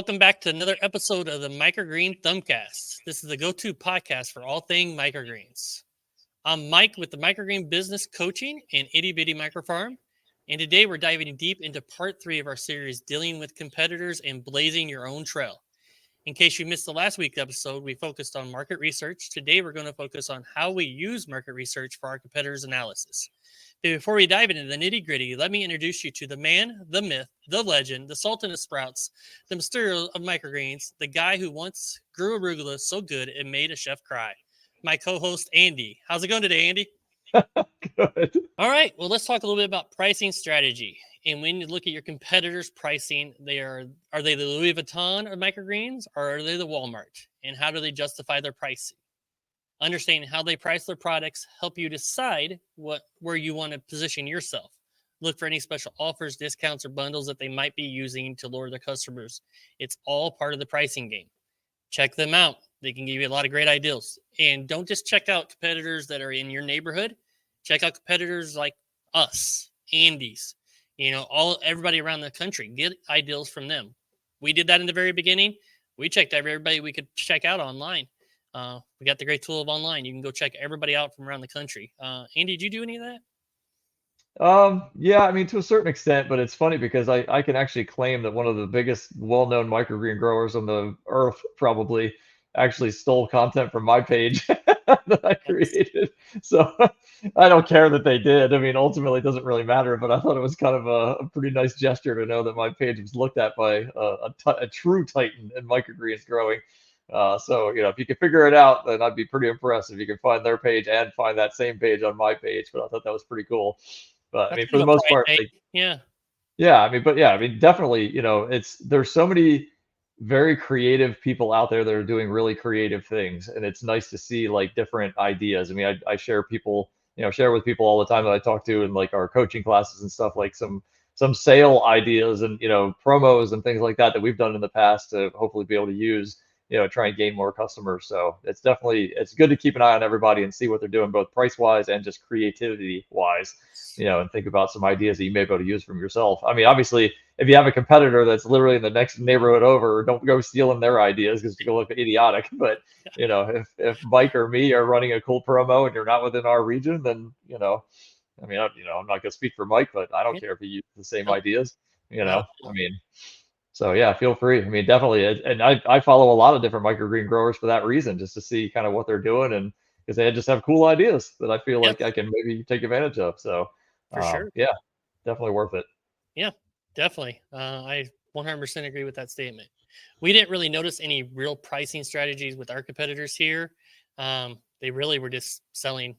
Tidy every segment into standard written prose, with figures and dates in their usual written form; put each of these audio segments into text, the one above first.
Welcome back to another episode of the Microgreen Thumbcast. This is the go-to podcast for all things microgreens. I'm Mike with the Microgreen Business Coaching and Itty Bitty Microfarm, and today we're diving deep into part 3 of our series, dealing with competitors and blazing your own trail. In case you missed the last week's episode, we focused on market research. Today we're going to focus on how we use market research for our competitors' analysis. Before we dive into the nitty-gritty, let me introduce you to the man, the myth, the legend, the sultan of sprouts, the mysterio of microgreens, the guy who once grew arugula so good it made a chef cry. My co-host, Andy. How's it going today, Andy? Good. All right. Well, let's talk a little bit about pricing strategy. And when you look at your competitors' pricing, are they the Louis Vuitton of microgreens, or are they the Walmart? And how do they justify their pricing? Understanding how they price their products help you decide where you want to position yourself. Look for any special offers, discounts, or bundles that they might be using to lure their customers. It's all part of the pricing game. Check them out. They can give you a lot of great ideas. And don't just check out competitors that are in your neighborhood. Check out competitors like us, Andy's, everybody around the country. Get ideas from them. We did that in the very beginning. We checked everybody we could check out online. We got the great tool of online. You can go check everybody out from around the country. Andy, did you do any of that? Yeah, I mean, to a certain extent, but it's funny because I can actually claim that one of the biggest well-known microgreen growers on the earth probably actually stole content from my page that I created. So I don't care that they did. I mean, ultimately, it doesn't really matter, but I thought it was kind of a pretty nice gesture to know that my page was looked at by a true titan in microgreens growing. So, if you can figure it out, then I'd be pretty impressed if you can find their page and find that same page on my page. But I thought that was pretty cool. But I mean, for the most part, yeah. I mean, definitely, there's so many very creative people out there that are doing really creative things, and it's nice to see like different ideas. I mean, I share with people all the time that I talk to in like our coaching classes and stuff, like some sale ideas and promos and things like that we've done in the past to hopefully be able to use, try and gain more customers. So it's good to keep an eye on everybody and see what they're doing, both price wise and just creativity wise, and think about some ideas that you may be able to use from yourself. I mean, obviously, if you have a competitor that's literally in the next neighborhood over, don't go stealing their ideas because you look idiotic. But, if Mike or me are running a cool promo and you're not within our region, then, I mean, I'm not going to speak for Mike, but I don't care if you use the same ideas, I mean. So yeah, feel free. I mean, definitely. And I follow a lot of different microgreen growers for that reason, just to see kind of what they're doing, and because they just have cool ideas that I feel like I can maybe take advantage of. So for sure. Yeah, definitely worth it. Yeah, definitely. I 100% agree with that statement. We didn't really notice any real pricing strategies with our competitors here. They really were just selling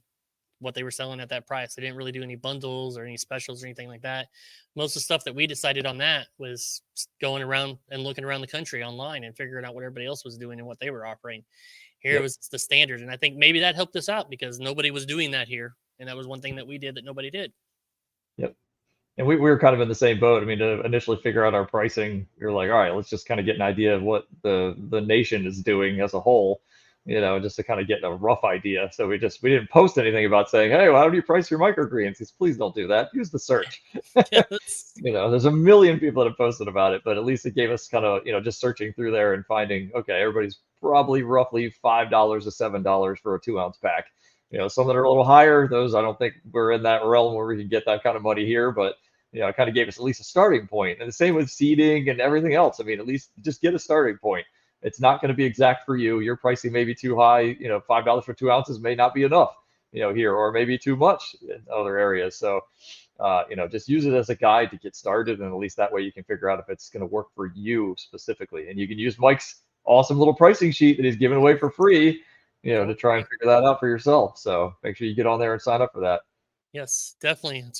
what they were selling at that price. They didn't really do any bundles or any specials or anything like that. Most of the stuff that we decided on that was going around and looking around the country online and figuring out what everybody else was doing and what they were offering. Here was the standard. And I think maybe that helped us out because nobody was doing that here. And that was one thing that we did that nobody did. Yep. And we were kind of in the same boat. I mean, to initially figure out our pricing, you're like, all right, let's just kind of get an idea of what the nation is doing as a whole, just to kind of get a rough idea. So we didn't post anything about saying, hey, well, how do you price your microgreens? Because please don't do that. Use the search. Yes. There's a million people that have posted about it, but at least it gave us kind of, just searching through there and finding, okay, everybody's probably roughly $5 to $7 for a 2-ounce pack. Some that are a little higher, those I don't think we're in that realm where we can get that kind of money here, but it kind of gave us at least a starting point. And the same with seeding and everything else. I mean, at least just get a starting point. It's not going to be exact for you. Your pricing may be too high. $5 for 2 ounces may not be enough, here, or maybe too much in other areas. So, just use it as a guide to get started. And at least that way you can figure out if it's going to work for you specifically. And you can use Mike's awesome little pricing sheet that he's giving away for free, to try and figure that out for yourself. So make sure you get on there and sign up for that. Yes, definitely. It's a